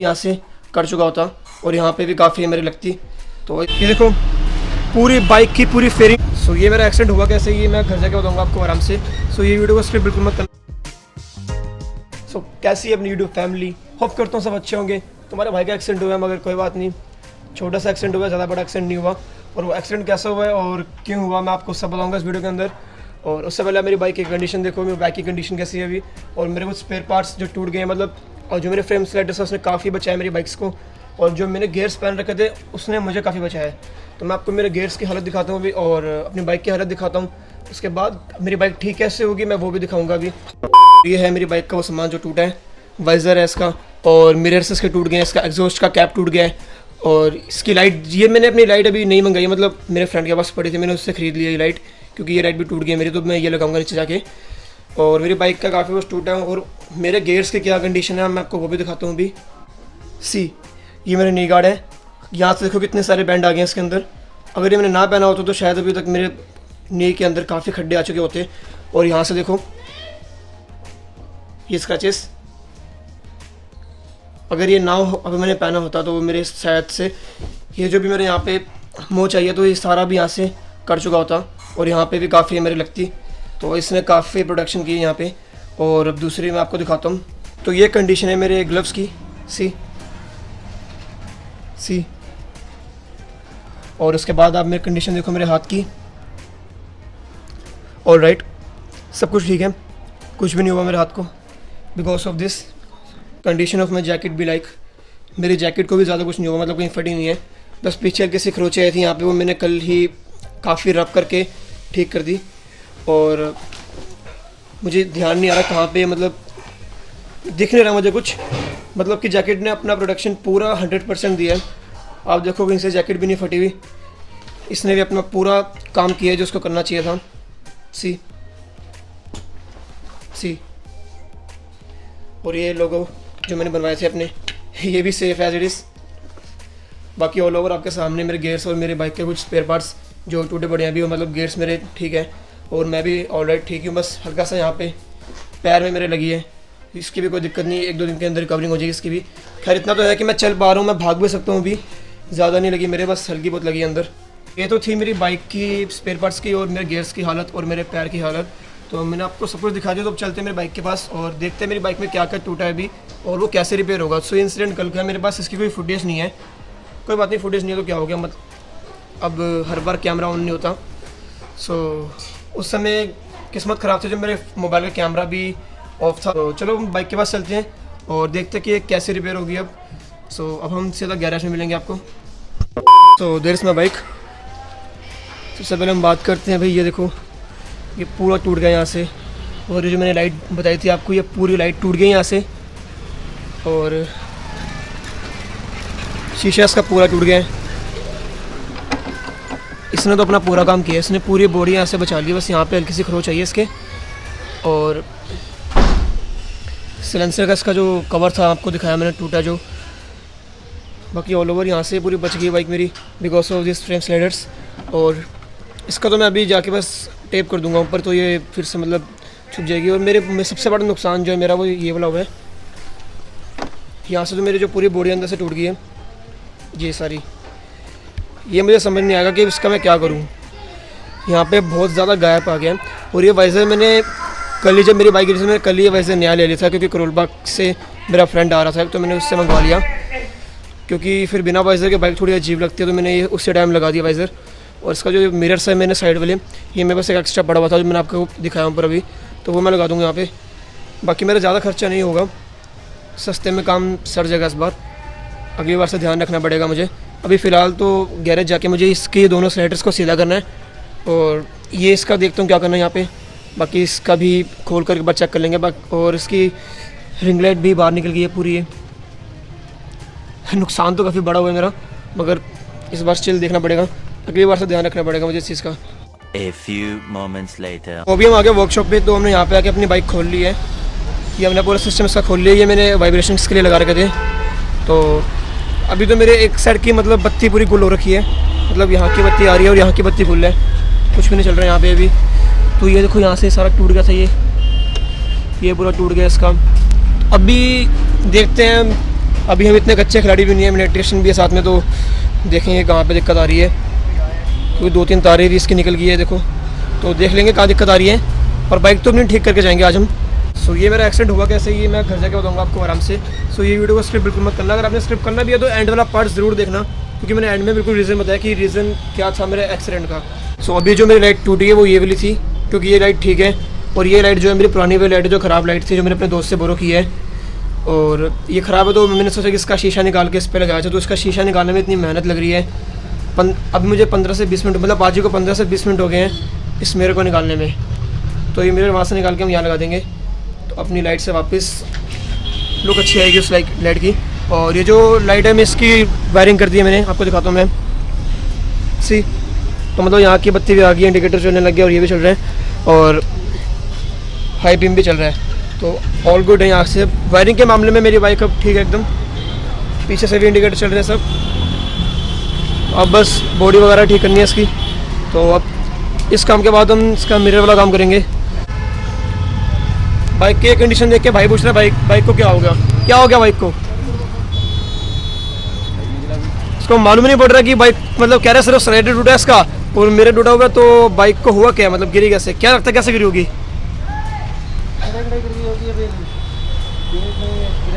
यहाँ से कर चुका होता और यहाँ पे भी काफ़ी मेरी लगती। तो ये देखो पूरी बाइक की पूरी फेयरिंग। सो ये मेरा एक्सीडेंट हुआ कैसे, ये मैं घर जाके बताऊँगा आपको आराम से। सो ये वीडियो को स्किप बिल्कुल मत करना। सो कैसी है अपनी यूट्यूब फैमिली, होप करता हूँ सब अच्छे होंगे। तुम्हारे भाई का एक्सीडेंट हुआ है मगर कोई बात नहीं, छोटा सा एक्सीडेंट हुआ है, ज़्यादा बड़ा एक्सीडेंट नहीं हुआ। और वो एक्सीडेंट कैसा हुआ है और क्यों हुआ मैं आपको सब बताऊँगा इस वीडियो के अंदर। और उससे पहले मेरी बाइक की कंडीशन देखो, मेरी बाइक की कंडीशन कैसी है अभी। और मेरे कुछ स्पेयर पार्ट्स जो टूट गए मतलब, और जो मेरे फ्रेम स्लाइडर्स है उसने काफ़ी बचाया मेरी बाइक्स को। और जो मैंने गेयर्स पहन रखे थे उसने मुझे काफ़ी बचाया है। तो मैं आपको मेरे गेयर्स की हालत दिखाता हूँ अभी और अपनी बाइक की हालत दिखाता हूँ। उसके बाद मेरी बाइक ठीक कैसे होगी मैं वो भी दिखाऊँगा अभी। ये है मेरी बाइक का वो सामान जो टूटा है, वाइज़र है इसका और मिरर्स इसके टूट गए हैं, इसका एग्जॉस्ट का कैप टूट गया है और इसकी लाइट, ये मैंने अपनी लाइट अभी नहीं मंगाई, मतलब मेरे फ्रेंड के पास पड़ी थी, मैंने उससे ख़रीद लिया ये लाइट, क्योंकि ये लाइट भी टूट गई है मेरी, तो मैं ये लगाऊंगा नीचे जाके। और मेरी बाइक का काफ़ी कुछ टूटा है और मेरे गेयर्स की क्या कंडीशन है मैं आपको वो भी दिखाता हूँ अभी। ये मेरे नी गार्ड है, यहाँ से देखो कितने सारे बैंड आ गए हैं इसके अंदर। अगर ये मैंने ना पहना होता तो शायद अभी तक मेरे नी के अंदर काफ़ी खड्डे आ चुके होते। और यहाँ से देखो ये स्क्रैचेस, अगर ये ना हो अभी मैंने पहना होता तो मेरे शायद से ये जो भी मेरे यहाँ पे मोच चाहिए तो ये सारा भी यहाँ से कर चुका होता। और यहाँ पे भी काफ़ी मेरी लगती, तो इसने काफ़ी प्रोडक्शन की यहाँ पे। और अब दूसरी मैं आपको दिखाता हूँ। तो ये कंडीशन है मेरे ग्लव्स की, सी। और उसके बाद आप मेरी कंडीशन देखो मेरे हाथ की। और राइट, सब कुछ ठीक है, कुछ भी नहीं हुआ मेरे हाथ को because of this condition of my jacket भी। लाइक मेरी जैकेट को भी ज़्यादा कुछ नहीं हुआ, मतलब कहीं फटी नहीं है, बस पीछे हल्के से खरोंचे आई थी यहाँ पे, वो मैंने कल ही काफ़ी रब करके ठीक कर दी। और मुझे ध्यान नहीं आ रहा कहाँ पे, मतलब दिख नहीं रहा मुझे कुछ, मतलब कि जैकेट ने अपना प्रोडक्शन पूरा 100% दिया है। आप देखो कहीं से जैकेट भी नहीं फटी हुई, इसने भी अपना पूरा काम किया है जो उसको करना चाहिए था। सी और ये लोगो जो मैंने बनवाए थे अपने, ये भी सेफ एज इट इज़। बाकी ऑल ओवर आपके सामने मेरे गेयर्स और मेरे बाइक के कुछ स्पेयर पार्ट्स जो टूटे पड़े हैं अभी, मतलब गेयर्स मेरे ठीक है और मैं भी ऑलराइट ठीक हूँ। बस हल्का सा यहाँ पे पैर में मेरे लगी है, इसकी भी कोई दिक्कत नहीं, 1-2 दिन के अंदर रिकवरिंग हो जाएगी इसकी भी। खैर इतना तो है कि मैं चल पा रहा हूँ, मैं भाग भी सकता हूँ अभी, ज़्यादा नहीं लगी मेरे, बस हल्की बहुत लगी है अंदर। ये तो थी मेरी बाइक की स्पेयर पार्ट्स की और मेरे गेयर्स की हालत और मेरे पैर की हालत। तो मैंने आपको सब कुछ दिखा दिया, तो अब चलते हैं मेरी बाइक के पास और देखते हैं मेरी बाइक में क्या क्या टूटा है अभी और वो कैसे रिपेयर होगा। सो इंसिडेंट कल का मेरे पास इसकी कोई फुटेज नहीं है, कोई बात नहीं, फुटेज नहीं है तो क्या हो गया, मतलब अब हर बार कैमरा ऑन नहीं होता। सो उस समय किस्मत ख़राब थी जब मेरे मोबाइल का कैमरा भी ऑफ था। तो चलो बाइक के पास चलते हैं और देखते हैं कि कैसे रिपेयर होगी अब। सो अब हम सीधा गैरेज में मिलेंगे आपको। तो देयर इज़ माय बाइक। सबसे पहले हम बात करते हैं भाई, ये देखो ये पूरा टूट गया यहाँ से। और ये जो मैंने लाइट बताई थी आपको, ये पूरी लाइट टूट गई यहाँ से और शीशा इसका पूरा टूट गया है। इसने तो अपना पूरा काम किया, इसने पूरी बॉडी यहाँ से बचा ली, बस यहाँ पे हल्की सी खरोंच चाहिए इसके। और सिलेंसर का इसका जो कवर था आपको दिखाया मैंने टूटा जो, बाकी ऑल ओवर यहाँ से पूरी बच गई बाइक मेरी because of this frame sliders. और इसका तो मैं अभी जाके बस टेप कर दूंगा ऊपर, तो ये फिर से मतलब छुप जाएगी। और मेरे सबसे बड़ा नुकसान जो है मेरा वो ये वाला हुआ है, यहाँ से तो मेरी जो पूरी बॉडी अंदर से टूट गई है ये सारी। ये मुझे समझ नहीं आएगा कि इसका मैं क्या करूँ, यहाँ पे बहुत ज़्यादा गैप आ गया है। और ये वाइज़र मैंने कल ही, जब मेरी बाइक गिरी थी, मैंने कल ही वाइज़र नया ले लिया था, क्योंकि करोल बाग से मेरा फ्रेंड आ रहा था तो मैंने उससे मंगवा लिया, क्योंकि फिर बिना वाइज़र के बाइक थोड़ी अजीब लगती है, तो मैंने ये उससे टाइम लगा दिया वाइज़र। और इसका जो मिरर्स है मैंने साइड वाले, ये मेरे पास एक एक्स्ट्रा पड़ा हुआ था जो मैंने आपको दिखाया ऊपर अभी, तो वो मैं लगा दूँगा यहाँ पे। बाकी मेरा ज़्यादा खर्चा नहीं होगा, सस्ते में काम सर जाएगा इस बार, अगली बार से ध्यान रखना पड़ेगा मुझे। अभी फ़िलहाल तो गैरेज जाके मुझे इसके दोनों स्लाइडर्स को सीधा करना है और ये इसका देखता हूँ क्या करना है यहाँ पे। बाकी इसका भी खोल कर एक बार चेक कर लेंगे। और इसकी रिंग लाइट भी बाहर निकल गई है पूरी। ये नुकसान तो काफ़ी बड़ा हुआ है मेरा, मगर इस बार स्टिल देखना पड़ेगा, अगली बार से ध्यान रखना पड़ेगा मुझे इस चीज़ का। A few moments later. अभी हम आ गए वर्कशॉप पे, तो हमने यहाँ पे आके अपनी बाइक खोल ली है, ये हमने पूरा सिस्टम इसका खोल लिया। ये मैंने वाइब्रेशन के लिए लगा रखे थे, तो अभी तो मेरे एक साइड की मतलब बत्ती पूरी गुल हो रखी है, मतलब यहाँ की बत्ती आ रही है और यहाँ की बत्ती गुल है, कुछ भी नहीं चल रहा है यहाँ पे अभी। तो ये देखो यहाँ से सारा टूट गया था, ये पूरा टूट गया इसका। अभी देखते हैं अभी हम इतने कच्चे खिलाड़ी भी नहीं है, इलेक्ट्रिशियन भी है साथ में, तो देखेंगे कहाँ पे दिक्कत आ रही है, क्योंकि 2-3 तारें भी इसकी निकल गई है देखो, तो देख लेंगे कहाँ दिक्कत आ रही है। और बाइक तो अपनी ठीक करके जाएंगे आज हम। सो ये मेरा एक्सीडेंट हुआ कैसे, ये मैं घर जाके बताऊंगा आपको आराम से। सो ये वीडियो को स्किप बिल्कुल मत करना, अगर आपने स्किप करना भी है तो एंड वाला पार्ट ज़रूर देखना, क्योंकि मैंने एंड में बिल्कुल रीज़न बताया कि रीज़न क्या था मेरे एक्सीडेंट का। सो अभी जो मेरी लाइट टूटी है वो ये वाली थी, क्योंकि ये लाइट ठीक है, और ये लाइट जो है मेरी पुरानी वाली लाइट जो ख़राब लाइट थी, जो मैंने अपने दोस्त से बोरो की है, और ये ख़राब है, तो मैंने सोचा कि इसका शीशा निकाल के इस पर लगाया था। तो इसका शीशा निकालने में इतनी मेहनत लग रही है, अभी मुझे 15 से 20 मिनट, मतलब आज ही को 15 से 20 मिनट हो गए हैं इस मिरर को निकालने में। तो ये मिरर वहाँ से निकाल के हम यहाँ लगा देंगे, तो अपनी लाइट से वापस लुक अच्छी आएगी उस लाइट की। और ये जो लाइट है मैं इसकी वायरिंग कर दी है मैंने, आपको दिखाता हूँ मैं। सी तो मतलब यहाँ की बत्ती भी आ गई, इंडिकेटर चलने लग गया, और ये भी चल रहा है, और हाई बीम भी चल रहा है, तो ऑल गुड है यहाँ से। वायरिंग के मामले में मेरी बाइक अब ठीक है एकदम, पीछे से भी इंडिकेटर चल रहे हैं सब। अब बस बॉडी वगैरह ठीक करनी है इसकी, तो अब इस काम के बाद हम इसका मिरर वाला काम करेंगे। बाइक की कंडीशन देख के भाई पूछ रहा है बाइक को क्या हो गया बाइक को। इसको मालूम नहीं पड़ रहा कि बाइक, मतलब कह रहे सिर्फ स्लाइडर टूटा है इसका, और मिरर टूटा हुआ, तो बाइक को हुआ क्या, मतलब गिरी कैसे, क्या लगता है कैसे गिरी होगी?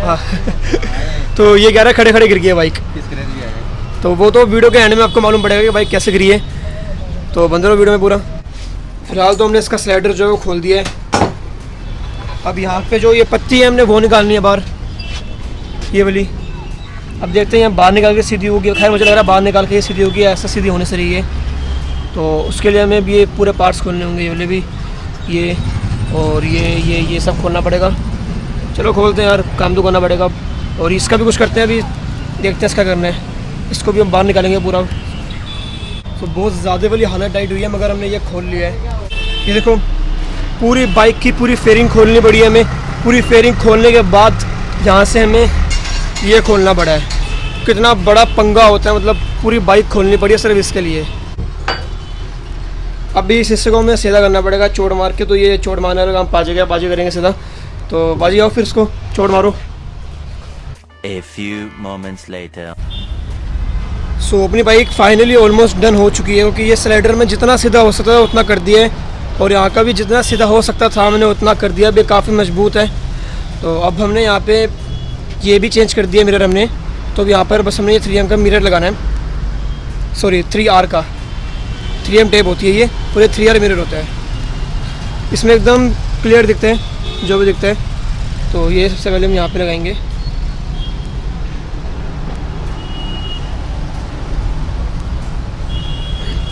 हाँ तो ये कह रहा है खड़े खड़े गिर गई है बाइक, तो वो तो वीडियो के एंड में आपको मालूम पड़ेगा कि बाइक कैसे गिरी है, तो बंद रहो वीडियो में पूरा। फिलहाल तो हमने इसका स्लाइडर जो है वो खोल दिया है। अब यहाँ पे जो ये पत्ती है हमने वो निकालनी है बाहर, ये वाली। अब देखते हैं यहाँ बाहर निकाल के सीधी होगी, खैर मुझे लग रहा है बाहर निकाल के ये सीधी होगी, ऐसा सीधी होने से रही है, तो उसके लिए हमें भी ये पूरे पार्ट्स खोलने होंगे, ये वाले भी, ये और ये सब खोलना पड़ेगा। चलो खोलते हैं यार, काम तो करना पड़ेगा। और इसका भी कुछ करते हैं, अभी देखते हैं इसका करना है, इसको भी हम बाहर निकालेंगे पूरा। तो बहुत ज़्यादा वाली हालत टाइट हुई है, मगर हमने ये खोल लिया है। ये देखो पूरी बाइक की पूरी फेयरिंग खोलनी पड़ी है हमें, पूरी फेयरिंग खोलने के बाद यहाँ से हमें ये खोलना पड़ा है। कितना बड़ा पंगा होता है, मतलब पूरी बाइक खोलनी पड़ी है सिर्फ इसके लिए। अभी इस हिस्से को हमें सीधा करना पड़ेगा चोट मार के, तो ये चोट मारने वाला हम बाजी करेंगे सीधा। तो बाजी आओ, फिर इसको चोट मारो। A few moments later. सो अपनी बाइक फाइनली ऑलमोस्ट डन हो चुकी है, क्योंकि ये स्लाइडर में जितना सीधा हो सकता था उतना कर दिया है, और यहाँ का भी जितना सीधा हो सकता था मैंने उतना कर दिया। अभी काफ़ी मजबूत है, तो अब हमने यहाँ पे ये भी चेंज कर दिया मिरर हमने। तो यहाँ पर बस हमने ये 3M का मिरर लगाना है, सॉरी 3R का, 3M टेप होती है ये, और ये 3R मिरर होता है। इसमें एकदम क्लियर दिखते हैं जो भी दिखता है, तो ये सबसे पहले हम यहाँ पे लगाएंगे।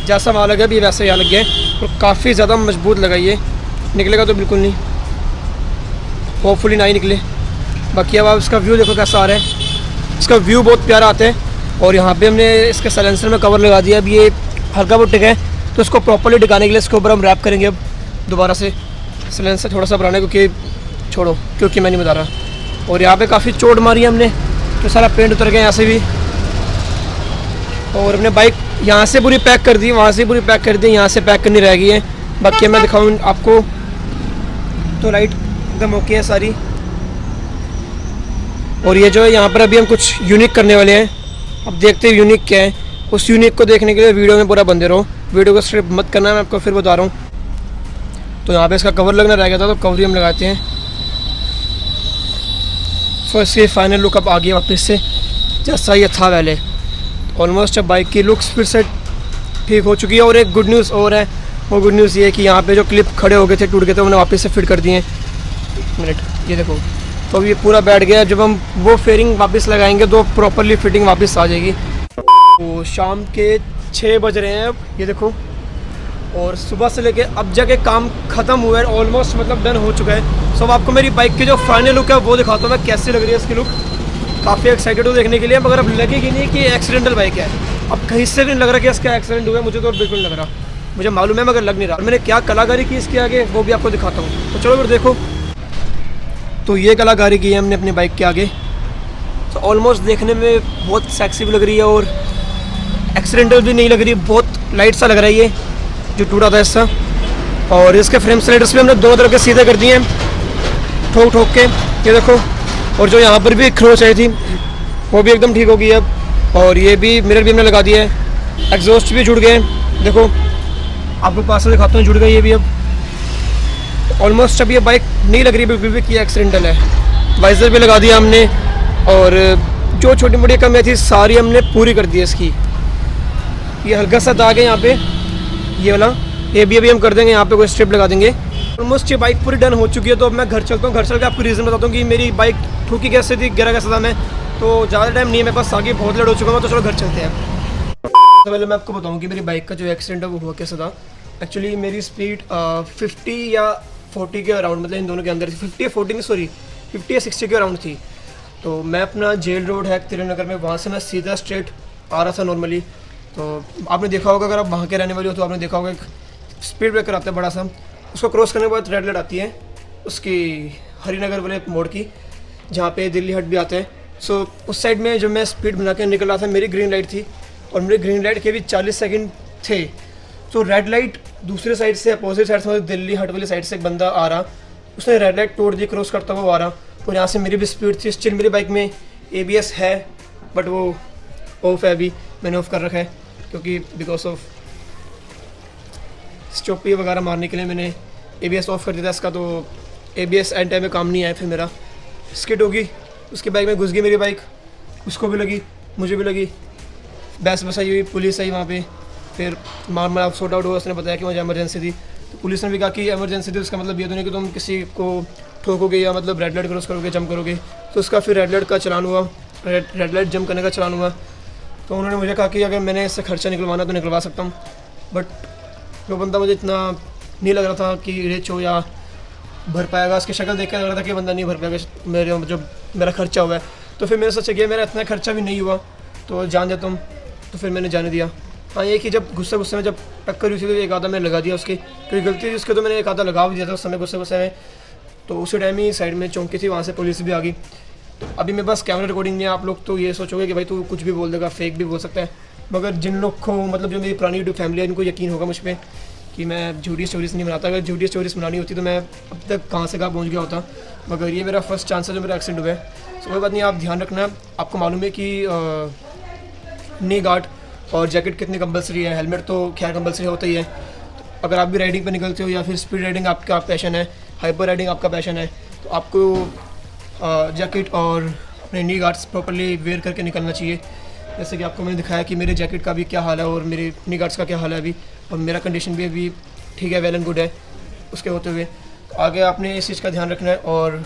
जैसा वहाँ लगा भी वैसे यहाँ लग गया है, और काफ़ी ज़्यादा मजबूत लगा ये। निकलेगा तो बिल्कुल नहीं, होपफुली ना ही निकले। बाकी अब आप इसका व्यू देखो कैसा आ रहा है, इसका व्यू बहुत प्यारा आता है। और यहाँ पे हमने इसके साइलेंसर में कवर लगा दिया, अब ये हल्का बहुत टिका है, तो इसको प्रॉपर्ली टिकाने के लिए इसके ऊपर हम रैप करेंगे अब दोबारा से। साइलेंसर थोड़ा सा बनाना है, क्योंकि मैं नहीं बता रहा। और यहाँ पे काफ़ी चोट मारी है हमने, तो सारा पेंट उतर गया यहाँ से भी। और हमने बाइक यहाँ से पूरी पैक कर दी, वहाँ से पूरी पैक कर दी, यहाँ से पैक करनी रह गई है। बाकी मैं दिखाऊँ आपको, तो लाइट एकदम ओके है सारी। और ये जो है यहाँ पर अभी हम कुछ यूनिक करने वाले हैं, अब देखते हैं यूनिक क्या है। उस यूनिक को देखने के लिए वीडियो में पूरा बंदे रहो, वीडियो को स्किप मत करना, मैं आपको फिर बता रहा हूँ। तो यहाँ पे इसका कवर लगना रह गया था, तो कवर ही हम लगाते हैं। सो इसकी फाइनल लुक अब आ गई वापस से जैसा ये था पहले। ऑलमोस्ट अब बाइक की लुक्स फिर से ठीक हो चुकी है। और एक गुड न्यूज़ और है, वो गुड न्यूज़ ये है कि यहाँ पे जो क्लिप खड़े हो गए थे, टूट गए थे, उन्हें वापस से फिट कर दिए हैं। मिनट, ये देखो, तो अब ये पूरा बैठ गया। जब हम वो फेयरिंग वापस लगाएंगे तो प्रॉपरली फिटिंग वापस आ जाएगी। तो शाम के 6 बज रहे हैं अब, ये देखो, और सुबह से लेके अब जाके काम ख़त्म हुआ है, ऑलमोस्ट मतलब डन हो चुका है। सो अब आपको मेरी बाइक की जो फाइनल लुक है वो दिखाता हूँ मैं, कैसी लग रही है इसकी लुक। काफ़ी एक्साइटेड हूँ देखने के लिए, मगर अब लगेगी नहीं कि एक्सीडेंटल बाइक है। अब कहीं से भी नहीं लग रहा कि इसका एक्सीडेंट हुआ है, मुझे तो बिल्कुल लग रहा, मुझे मालूम है मगर लग नहीं रहा। मैंने क्या कलाकारी की इसके आगे वो भी आपको दिखाता हूँ, तो चलो फिर देखो। तो ये कलाकारी की है हमने अपनी बाइक के आगे, तो ऑलमोस्ट देखने में बहुत सेक्सी भी लग रही है और एक्सीडेंटल भी नहीं लग रही, बहुत लाइट सा लग रहा है ये जो टूटा था इसका। और इसके फ्रेम स्लाइडर्स भी हमने दोनों तरफ के सीधे कर दिए हैं ठोक ठोक के, ये देखो। और जो यहाँ पर भी खरोच आई थी वो भी एकदम ठीक हो गई अब। और ये भी मिरर भी हमने लगा दिया है, एग्जॉस्ट भी जुड़ गए हैं, देखो आपको पास से दिखाता हूँ, जुड़ गई ये भी अब ऑलमोस्ट। अब ये बाइक नहीं लग रही बिल्कुल भी कि एक्सीडेंटल है। वाइजर भी लगा दिया हमने और जो छोटी मोटी कमियाँ थी सारी हमने पूरी कर दी है इसकी। ये हल्का सा दाग है यहाँ पे, ये वाला, ये भी अभी हम कर देंगे, यहाँ पे कोई स्ट्रिप लगा देंगे। ऑलमोस्ट ये बाइक पूरी डन हो चुकी है। तो अब मैं घर चलता हूँ, घर चल के आपको रीज़न बताता हूँ कि मेरी बाइक ठुकी कैसे थी, गिरा कैसे था मैं। तो ज़्यादा टाइम नहीं है मेरे पास, आगे बहुत लेट हो चुका हूँ, तो चलो घर चलते हैं। तो पहले मैं आपको बताऊँ कि मेरी बाइक का जो एक्सीडेंट है वो हुआ कैसे था। एक्चुअली मेरी स्पीड 50 या 40 के अराउंड, मतलब इन दोनों के अंदर 50 या 40 नहीं, सॉरी 50 या 60 के अराउंड थी। तो मैं अपना जेल रोड है तिरुनगर में, वहाँ से मैं सीधा स्ट्रेट आ रहा था नॉर्मली। तो आपने देखा होगा, अगर आप वहाँ के रहने वाले हो तो आपने देखा होगा एक स्पीड ब्रेकर आता है बड़ा सा, उसको क्रॉस करने के बाद रेड लाइट आती है उसकी, हरिनगर वाले मोड़ की, जहाँ पे दिल्ली हट भी आते हैं। सो उस साइड में जब मैं स्पीड बना के निकल रहा था, मेरी ग्रीन लाइट थी और मेरे ग्रीन लाइट के भी 40 सेकंड थे। तो रेड लाइट दूसरे साइड से, अपोजिट साइड से, मतलब दिल्ली हट वाली साइड से एक बंदा आ रहा, उसने रेड लाइट तोड़ दी, क्रॉस करता हुआ आ रहा। और यहाँ से मेरी भी स्पीड थी। स्टिल मेरी बाइक में ABS है बट वो ऑफ है, अभी मैंने ऑफ कर रखा है क्योंकि बिकॉज ऑफ स्टॉपी वगैरह मारने के लिए मैंने ABS ऑफ कर दिया था इसका। तो ABS एंड टाइम में काम नहीं आया, फिर मेरा स्किड होगी, उसकी बाइक में घुस गई मेरी बाइक, उसको भी लगी, मुझे भी लगी, बहस बसाई हुई, पुलिस आई वहाँ पे। फिर मार सॉर्ट आउट हुआ, उसने बताया कि मुझे इमरजेंसी थी। तो पुलिस ने भी कहा कि इमरजेंसी थी, उसका मतलब ये तो नहीं कि तुम किसी को ठोकोगे या मतलब रेड लाइट क्रॉस करोगे, जंप करोगे। तो उसका फिर रेड लाइट का चलान हुआ, रेड लाइट जंप करने का चलान हुआ। तो उन्होंने मुझे कहा कि अगर मैंने इससे खर्चा निकलवाना तो निकलवा सकता हूँ, बट वो बंदा मुझे इतना नहीं लग रहा था कि रिच हो या भर पाएगा। उसकी शक्ल देख के लग रहा था कि बंदा नहीं भर पाएगा मेरे जो मेरा खर्चा हुआ है। तो फिर मैंने सोचा कि मेरा इतना खर्चा भी नहीं हुआ तो जान देता हूँ, तो फिर मैंने जाने दिया। हाँ, ये कि जब गुस्से में जब टक्कर हुई थी तो एक आधा मैंने लगा दिया उसकी, क्योंकि गलती थी उसके, तो मैंने एक आधा लगा भी दिया था उस समय गुस्से में। तो उसी टाइम ही साइड में चौंकी थी, वहाँ से पुलिस भी आ गई। तो अभी मेरे पास कैमरा रिकॉर्डिंग नहीं है। आप लोग तो ये सोचोगे कि भाई तू कुछ भी बोल देगा, फेक भी बोल सकता है, मगर जिन लोग को मतलब जो मेरी पुरानी यूट्यूब फैमिली है इनको यकीन होगा मुझ पर कि मैं झूठी स्टोरीज नहीं बनाता। अगर झूठी स्टोरीज बनानी होती तो मैं अब तक कहाँ से कहाँ पहुँच गया होता, मगर ये मेरा फर्स्ट चांस है जो मेरा एक्सीडेंट हुआ है। तो कोई बात नहीं, आप ध्यान रखना। आपको मालूम है कि नी गार्ड और जैकेट कितनी कंपलसरी है, हेलमेट तो खैर कंपलसरी होता ही है। तो अगर आप भी राइडिंग पे निकलते हो या फिर स्पीड राइडिंग आपका पैशन है, हाइपर राइडिंग आपका पैशन है, तो आपको जैकेट और अपने नी गार्ड्स प्रॉपर्ली वेयर करके निकलना चाहिए। जैसे कि आपको मैंने दिखाया कि मेरे जैकेट का भी क्या हाल है और मेरे नी गार्ड्स का क्या हाल है अभी, और मेरा कंडीशन भी अभी ठीक है, वेल एंड गुड है उसके होते हुए। तो आगे आपने इस चीज़ का ध्यान रखना है। और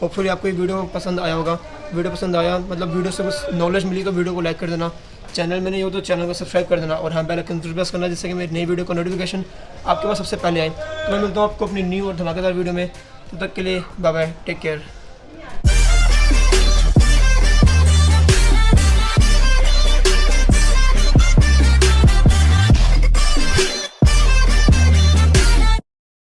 होपफुली आपको ये वीडियो पसंद आया होगा। वीडियो पसंद आया मतलब वीडियो से कुछ नॉलेज मिली तो वीडियो को लाइक कर देना, चैनल में नहीं हो तो चैनल को सब्सक्राइब कर देना, और हाँ बेल आइकन जरूर प्रेस करना जिससे कि मेरी नई वीडियो का नोटिफिकेशन आपके पास सबसे पहले आए। तो मैं मिलता हूँ आपको अपनी न्यू और धमाकेदार वीडियो में। तब तक के लिए बाय बाय, टेक केयर।